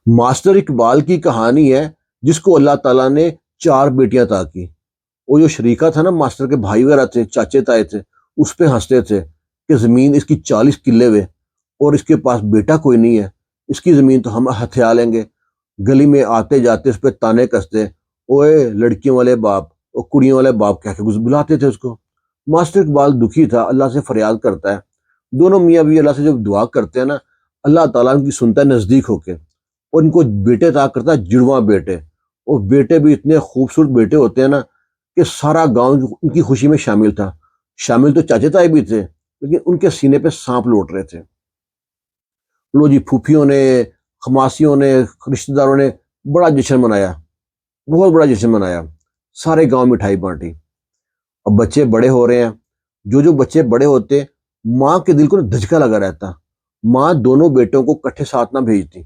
Master Iqbal کی کہانی ہے جس کو اللہ تعالیٰ نے 4 بیٹیاں عطا کی۔ وہ جو شریکہ تھا نا، ماسٹر کے بھائی وغیرہ تھے، چاچے تائے تھے، اس پہ ہنستے تھے کہ زمین اس کی 40 کلے ہوئے اور اس کے پاس بیٹا کوئی نہیں ہے، اس کی زمین تو ہم ہتھیا لیں گے۔ گلی میں آتے جاتے اس پہ تانے کستے، اوئے لڑکیوں والے باپ اور کڑیوں والے باپ کہہ کے بلاتے تھے اس کو۔ ماسٹر اقبال دکھی تھا، اللہ سے فریاد کرتا ہے۔ دونوں میاں بھی اللہ سے جب دعا کرتے ہیں نا، اللہ تعالیٰ ان کی سنتا ہے نزدیک ہو کے، اور ان کو بیٹے عطا کرتا ہے، جڑواں بیٹے۔ اور بیٹے بھی اتنے خوبصورت بیٹے ہوتے ہیں نا کہ سارا گاؤں ان کی خوشی میں شامل تھا۔ شامل تو چاچے تائے بھی تھے، لیکن ان کے سینے پہ سانپ لوٹ رہے تھے۔ لو جی، پھوپھیوں نے، خماسیوں نے، رشتہ داروں نے بڑا جشن منایا، بہت بڑا جشن منایا، سارے گاؤں مٹھائی بانٹی۔ اب بچے بڑے ہو رہے ہیں، جو بچے بڑے ہوتے، ماں کے دل کو دھچکا لگا رہتا۔ ماں دونوں بیٹوں کو کٹھے ساتھ نہ بھیجتی،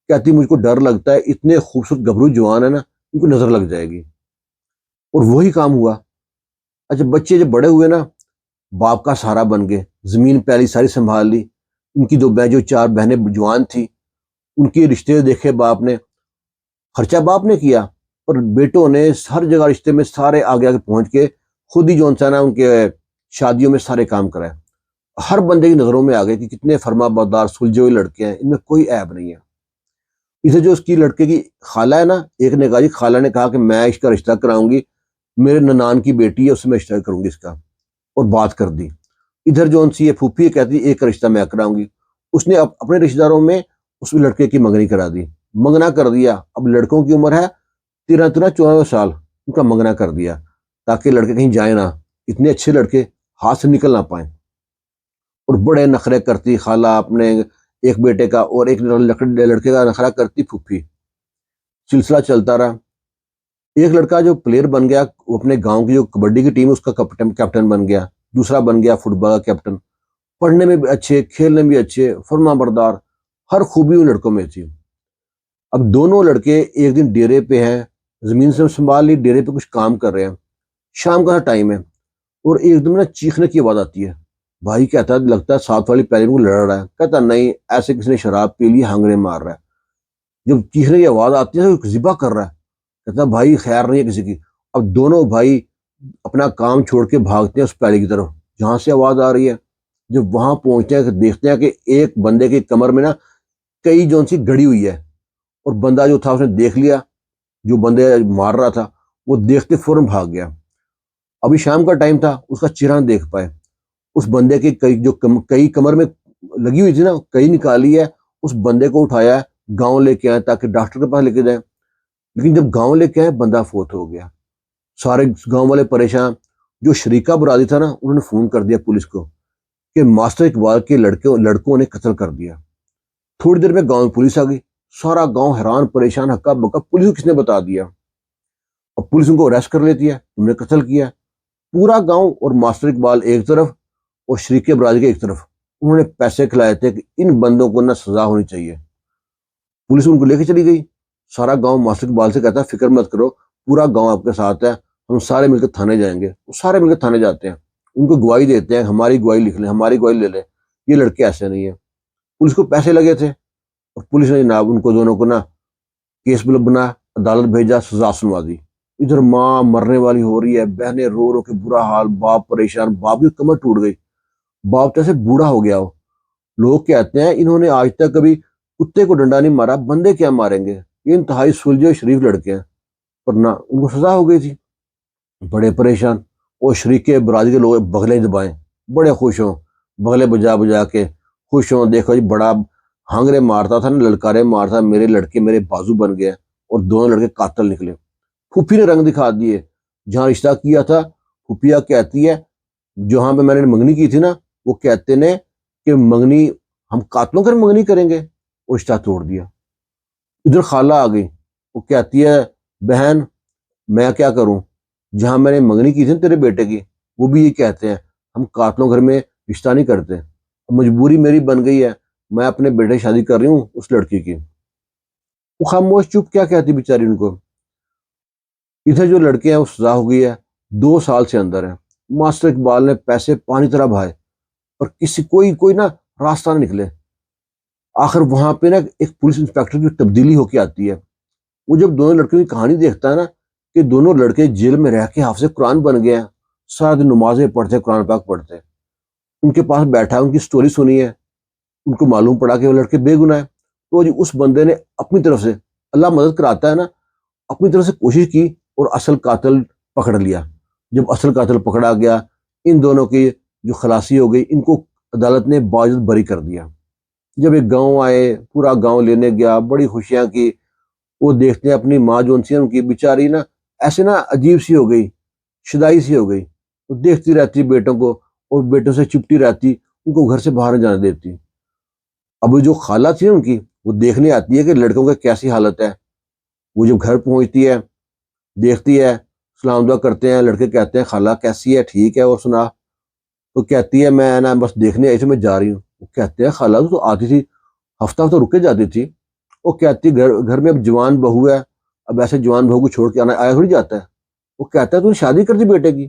کہتی مجھ کو ڈر لگتا ہے، اتنے خوبصورت گبرو جوان ہے نا، ان کو نظر لگ جائے گی۔ اور وہی کام ہوا۔ اچھا، بچے جب بڑے ہوئے نا، باپ کا سہارا بن گئے، زمین پہلی ساری سنبھال لی۔ ان کی جو 4 بہنیں جوان تھی، ان کے رشتے دیکھے باپ نے، خرچہ باپ نے کیا، پر بیٹوں نے ہر جگہ رشتے میں سارے آگے آگے پہنچ کے خود ہی جو انسان ہے ان کے شادیوں میں سارے کام کرائے۔ ہر بندے کی نظروں میں آ گئے کہ کتنے فرما بردار سلجھے ہوئے لڑکے ہیں، ان میں کوئی عیب نہیں ہے۔ اسے جو اس کی لڑکے کی خالہ ہے نا، ایک نے کہا جی، خالہ نے کہا کہ میں اس کا رشتہ کراؤں گی، میرے ننان کی بیٹی ہے، اس سے میں رشتہ کروں گی اس کا، اور بات کر دی۔ ادھر جو ان سی یہ پھوپھی کہتی ایک کا رشتہ میں کراؤں گی، اس نے اپنے رشتہ داروں میں اس لڑکے کی منگنی کرا دی، منگنا کر دیا۔ اب لڑکوں کی عمر ہے 13-14 سال، ان کا منگنا کر دیا تاکہ لڑکے کہیں جائیں نہ، اتنے اچھے لڑکے ہاتھ سے نکل نہ پائیں۔ اور بڑے نخرے کرتی خالہ اپنے ایک بیٹے کا، اور ایک لڑکے کا نخرہ کرتی پھوپھی۔ سلسلہ چلتا رہا۔ ایک لڑکا جو پلیئر بن گیا، وہ اپنے گاؤں کی جو کبڈی کی ٹیم اس کا کیپٹن بن گیا، دوسرا بن گیا فٹ بال کا کیپٹن، پڑھنے میں بھی اچھے، کھیلنے میں بھی اچھے، فرما بردار، ہر خوبی ان لڑکوں میں تھی۔ اب دونوں لڑکے ایک دن ڈیرے پہ ہیں، زمین سے سنبھال لی، ڈیرے پہ کچھ کام کر رہے ہیں، شام کا ٹائم ہے، اور ایک دم نا چیخنے کی آواز آتی ہے۔ بھائی کہتا ہے لگتا ہے ساتھ والی پیروں کو لڑ رہا ہے، کہتا نہیں، ایسے کسی نے شراب پی لی، ہنگڑے مار رہا ہے۔ جب چیخنے کی آواز آتی ہے، ذبح کر رہا ہے، کہتا بھائی خیر نہیں ہے کسی کی۔ اب دونوں بھائی اپنا کام چھوڑ کے بھاگتے ہیں اس پیلی کی طرف جہاں سے آواز آ رہی ہے۔ جب وہاں پہنچتے ہیں کہ دیکھتے ہیں کہ ایک بندے کی کمر میں نا کئی جون سی گڑی ہوئی ہے، اور بندہ جو تھا اس نے دیکھ لیا، جو بندے مار رہا تھا وہ دیکھتے فوراً بھاگ گیا۔ ابھی شام کا ٹائم تھا، اس کا چہرہ دیکھ پائے، اس بندے کی کئی کمر میں لگی ہوئی تھی نا، کئی نکالی ہے، اس بندے کو اٹھایا ہے، گاؤں لے کے آئے تاکہ ڈاکٹر کے پاس لے کے جائیں۔ لیکن جب گاؤں لے کے آئے، بندہ فوت ہو گیا۔ سارے گاؤں والے پریشان۔ جو شریکہ برادری تھا نا، انہوں نے فون کر دیا پولیس کو کہ ماسٹر اقبال کے لڑکوں نے قتل کر دیا۔ تھوڑی دیر میں گاؤں میں پولیس آ گئی، سارا گاؤں حیران پریشان، ہکا بکا، پولیس کو کس نے بتا دیا؟ اب پولیس ان کو اریسٹ کر لیتی ہے، انہوں نے قتل کیا۔ پورا گاؤں اور ماسٹر اقبال ایک طرف اور شریک برادری کے ایک طرف، انہوں نے پیسے کھلائے تھے کہ ان بندوں کو نہ سزا ہونی چاہیے۔ پولیس ان کو لے کے چلی گئی۔ سارا گاؤں ماسٹر اقبال سے کہتا ہے فکر مت کرو، پورا گاؤں آپ کے ساتھ ہے، ہم سارے مل کے تھانے جائیں گے۔ وہ سارے مل کے تھانے جاتے ہیں، ان کو گواہی دیتے ہیں، ہماری گواہی لکھ لیں، ہماری گواہی لے لیں، یہ لڑکے ایسے نہیں ہیں۔ پولیس کو پیسے لگے تھے، اور پولیس نے جناب ان کو دونوں کو نا کیس بنا، عدالت بھیجا، سزا سنوا دی۔ ادھر ماں مرنے والی ہو رہی ہے، بہنیں رو رو کے برا حال، باپ پریشان، باپ کی کمر ٹوٹ گئی، باپ جیسے بوڑھا ہو گیا ہو۔ لوگ کہتے ہیں انہوں نے آج تک کبھی کتے کو ڈنڈا نہیں مارا، بندے کیا ماریں گے، یہ انتہائی سلجھے شریف لڑکے ہیں، پر نہ، ان کو سزا ہو گئی تھی۔ بڑے پریشان، اور شریک برادری کے لوگ بغلے دبائیں، بڑے خوش ہوں، بغلے بجا بجا کے خوش ہوں، دیکھو جی بڑا ہانگڑے مارتا تھا نا، للکارے مارتا، میرے لڑکے میرے بازو بن گئے، اور دونوں لڑکے قاتل نکلے۔ پھوپھی نے رنگ دکھا دیے، جہاں رشتہ کیا تھا، پھوپھیا کہتی ہے جہاں پہ میں نے منگنی کی تھی نا، وہ کہتے نے کہ منگنی ہم قاتلوں کر منگنی کریں گے، اور رشتہ توڑ دیا۔ ادھر خالہ آ گئی، وہ کہتی ہے بہن میں کیا کروں، جہاں میں نے منگنی کی تھی نا تیرے بیٹے کی، وہ بھی یہ کہتے ہیں ہم قاتلوں گھر میں رشتہ نہیں کرتے، مجبوری میری بن گئی ہے، میں اپنے بیٹے کی شادی کر رہی ہوں اس لڑکی کی۔ وہ خاموش چپ، کیا کہتی بیچاری ان کو۔ ادھر جو لڑکے ہیں وہ سزا ہو گئی ہے، 2 سال سے اندر ہے۔ ماسٹر اقبال نے پیسے پانی طرح بہائے، اور کوئی نا راستہ نہ نکلے۔ آخر وہاں پہ نا ایک پولیس انسپیکٹر کی تبدیلی ہو کے آتی ہے. وہ جب دونوں لڑکیوں کی کہانی دیکھتا ہے نا کہ دونوں لڑکے جیل میں رہ کے حافظ قرآن بن گئے ہیں، سارا دن نمازیں پڑھتے ہیں، قرآن پاک پڑھتے ہیں، ان کے پاس بیٹھا ہے، ان کی سٹوری سنی ہے، ان کو معلوم پڑا کہ وہ لڑکے بے گناہ ہیں. تو جی اس بندے نے اپنی طرف سے، اللہ مدد کراتا ہے نا، اپنی طرف سے کوشش کی اور اصل قاتل پکڑ لیا. جب اصل قاتل پکڑا گیا، ان دونوں کی جو خلاصی ہو گئی، ان کو عدالت نے باعزت بری کر دیا. جب ایک گاؤں آئے، پورا گاؤں لینے گیا، بڑی خوشیاں کی. وہ دیکھتے ہیں اپنی ماں جو سی ان کی بیچاری نا ایسے نا عجیب سی ہو گئی، شدائی سی ہو گئی. وہ دیکھتی رہتی بیٹوں کو اور بیٹوں سے چپٹی رہتی، ان کو گھر سے باہر نہیں جانے دیتی. اب وہ جو خالہ تھی ان کی، وہ دیکھنے آتی ہے کہ لڑکوں کی کیسی حالت ہے. وہ جب گھر پہنچتی ہے، دیکھتی ہے، سلام دعا کرتے ہیں، لڑکے کہتے ہیں خالہ کیسی ہے، ٹھیک ہے، اور سنا. تو کہتی ہے میں نا بس دیکھنے آئی تھی، میں جا رہی ہوں. وہ کہتے ہیں خالہ تو آتی تھی، ہفتہ ہفتہ رک کے جاتی تھی. وہ کہتی گھر میں اب جوان بہو ہے، اب ایسے جوان بہو کو چھوڑ کے آیا تھوڑی جاتا ہے. وہ کہتا ہے تو نے شادی کر دی بیٹے کی.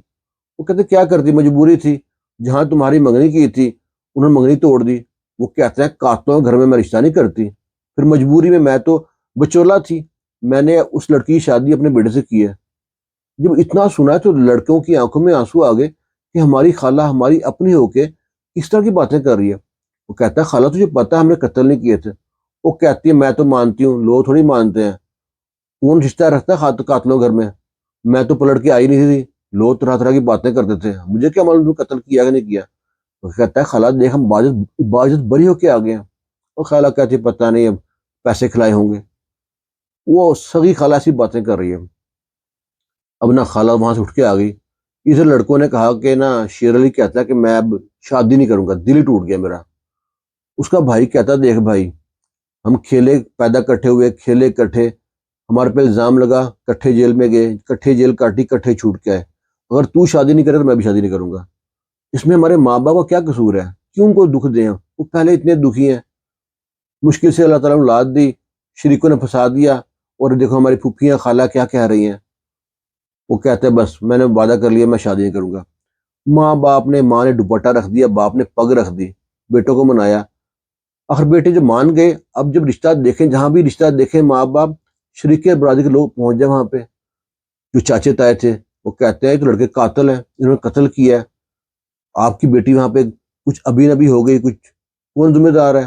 وہ کہتے کیا کرتی، مجبوری تھی، جہاں تمہاری منگنی کی تھی انہوں نے منگنی توڑ دی. وہ کہتے ہیں قاتلوں گھر میں رشتہ نہیں کرتی، پھر مجبوری میں تو بچولا تھی، میں نے اس لڑکی کی شادی اپنے بیٹے سے کی ہے. جب اتنا سنا ہے تو لڑکوں کی آنکھوں میں آنسو آ گئے کہ ہماری خالہ ہماری اپنی ہو کے اس طرح کی باتیں کر رہی ہے. وہ کہتا ہے خالہ تجھے پتہ ہے ہم نے قتل نہیں کیے تھے. وہ کہتی ہے میں تو مانتی ہوں، لوگ تھوڑی مانتے ہیں، کون رشتہ رکھتا ہے قاتلوں گھر میں تو پلٹ کے آئی نہیں تھی، لوگ طرح طرح کی باتیں کرتے تھے، مجھے کیا معلوم قتل کیا کہ نہیں کیا. وہ کہتا ہے خالہ دیکھ ہم باجت بری ہو کے آ گئے ہیں. اور خالہ کہتی پتہ نہیں اب پیسے کھلائے ہوں گے. وہ سگی خالہ سی باتیں کر رہی ہے. اب نہ خالہ وہاں سے اٹھ کے آ گئی. اس لڑکوں نے کہا کہ نا شیر علی کہتا ہے کہ میں اب شادی نہیں کروں گا، دل ہی ٹوٹ گیا میرا. اس کا بھائی کہتا دیکھ بھائی، ہم کھیلے پیدا کٹھے ہوئے، کھیلے کٹھے، ہمارے پہ الزام لگا، کٹھے جیل میں گئے، کٹھے جیل کاٹی، کٹھے چھوٹ کے آئے. اگر تو شادی نہیں کرے تو میں بھی شادی نہیں کروں گا. اس میں ہمارے ماں باپ کا کیا قصور ہے، کیوں کو دکھ دیں؟ وہ پہلے اتنے دکھی ہیں، مشکل سے اللہ تعالیٰ نے اولاد دی، شریکوں نے پھنسا دیا، اور دیکھو ہماری پھپھیاں خالہ کیا کہہ رہی ہیں. وہ کہتے ہیں بس میں نے وعدہ کر لیا میں شادی نہیں کروں گا. ماں نے دوپٹہ رکھ دیا، باپ نے پگ رکھ دی، بیٹوں کو منایا. آخر بیٹے جو مان گئے، اب جب رشتہ دیکھیں، جہاں بھی رشتہ دیکھیں ماں باپ شریک برادری کے لوگ پہنچ جائے وہاں پہ. جو چاچے تائے تھے وہ کہتے ہیں کہ لڑکے قاتل ہیں، انہوں نے قتل کیا ہے، آپ کی بیٹی وہاں پہ کچھ ابھی نبی ہو گئی، کچھ کون ذمہ دار ہے،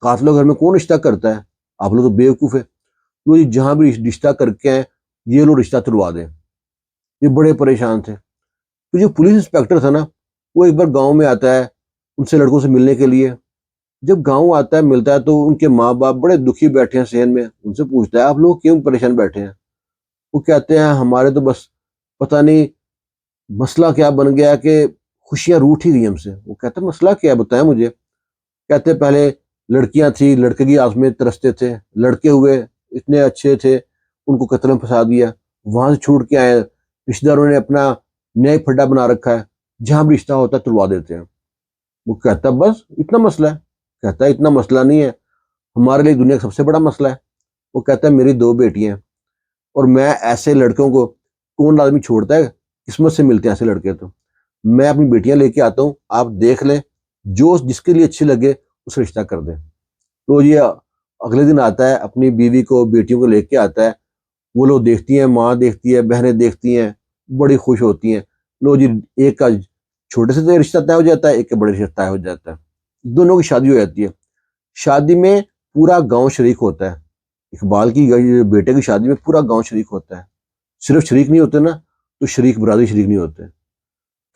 قاتلوں گھر میں کون رشتہ کرتا ہے، آپ لوگ تو بیوقوف ہے. تو جہاں بھی رشتہ کر کے ہیں یہ لوگ رشتہ تلوا دیں. یہ بڑے پریشان تھے. تو جو پولیس انسپیکٹر تھا نا، وہ ایک بار گاؤں میں آتا ہے ان سے لڑکوں سے ملنے کے لیے. جب گاؤں آتا ہے ملتا ہے تو ان کے ماں باپ بڑے دکھی بیٹھے ہیں صحن میں. ان سے پوچھتا ہے آپ لوگ کیوں پریشان بیٹھے ہیں؟ وہ کہتے ہیں ہمارے تو بس پتہ نہیں مسئلہ کیا بن گیا کہ خوشیاں روٹ ہی گئی ہم سے. وہ کہتے ہیں مسئلہ کیا بتائیں مجھے. کہتے پہلے لڑکیاں تھیں، لڑکے کی آس میں ترستے تھے، لڑکے ہوئے اتنے اچھے تھے، ان کو قتل میں پھنسا دیا، وہاں سے چھوٹ کے آئے، رشتہ داروں نے اپنا نیا پھڈا بنا رکھا ہے، جہاں بھی رشتہ ہوتا ہے تلوا دیتے ہیں. وہ کہتا بس اتنا مسئلہ ہے. کہتا ہے اتنا مسئلہ نہیں ہے، ہمارے لیے دنیا کا سب سے بڑا مسئلہ ہے. وہ کہتا ہے میری 2 بیٹیاں ہیں، اور میں ایسے لڑکوں کو کون آدمی چھوڑتا ہے، قسمت سے ملتے ہیں ایسے لڑکے. تو میں اپنی بیٹیاں لے کے آتا ہوں، آپ دیکھ لیں، جو جس کے لیے اچھی لگے اس رشتہ کر دیں. تو یہ اگلے دن آتا ہے، اپنی بیوی کو بیٹیوں کو لے کے آتا ہے. وہ لوگ دیکھتی ہیں، ماں دیکھتی ہے، بہنیں دیکھتی ہیں، بڑی خوش ہوتی ہیں. لو جی ایک کا چھوٹے سے رشتہ طے ہو جاتا ہے، ایک کا بڑے رشتہ طے ہو جاتا ہے، دونوں کی شادی ہو جاتی ہے. شادی میں پورا گاؤں شریک ہوتا ہے. اقبال کی بیٹے کی شادی میں پورا گاؤں شریک ہوتا ہے. صرف شریک نہیں ہوتے نا، تو شریک برادری شریک نہیں ہوتے.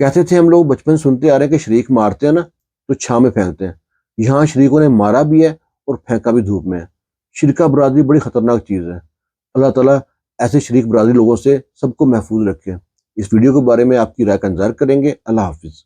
کہتے تھے ہم لوگ بچپن سنتے آ رہے ہیں کہ شریک مارتے ہیں نا تو چھاں میں پھینکتے ہیں. یہاں شریکوں نے مارا بھی ہے اور پھینکا بھی دھوپ میں ہے. شرکا برادری بڑی خطرناک چیز ہے. اللہ تعالیٰ ایسے شریک برادری لوگوں سے سب کو محفوظ رکھے. اس ویڈیو کے بارے میں آپ کی رائے کا انتظار کریں گے. اللہ حافظ.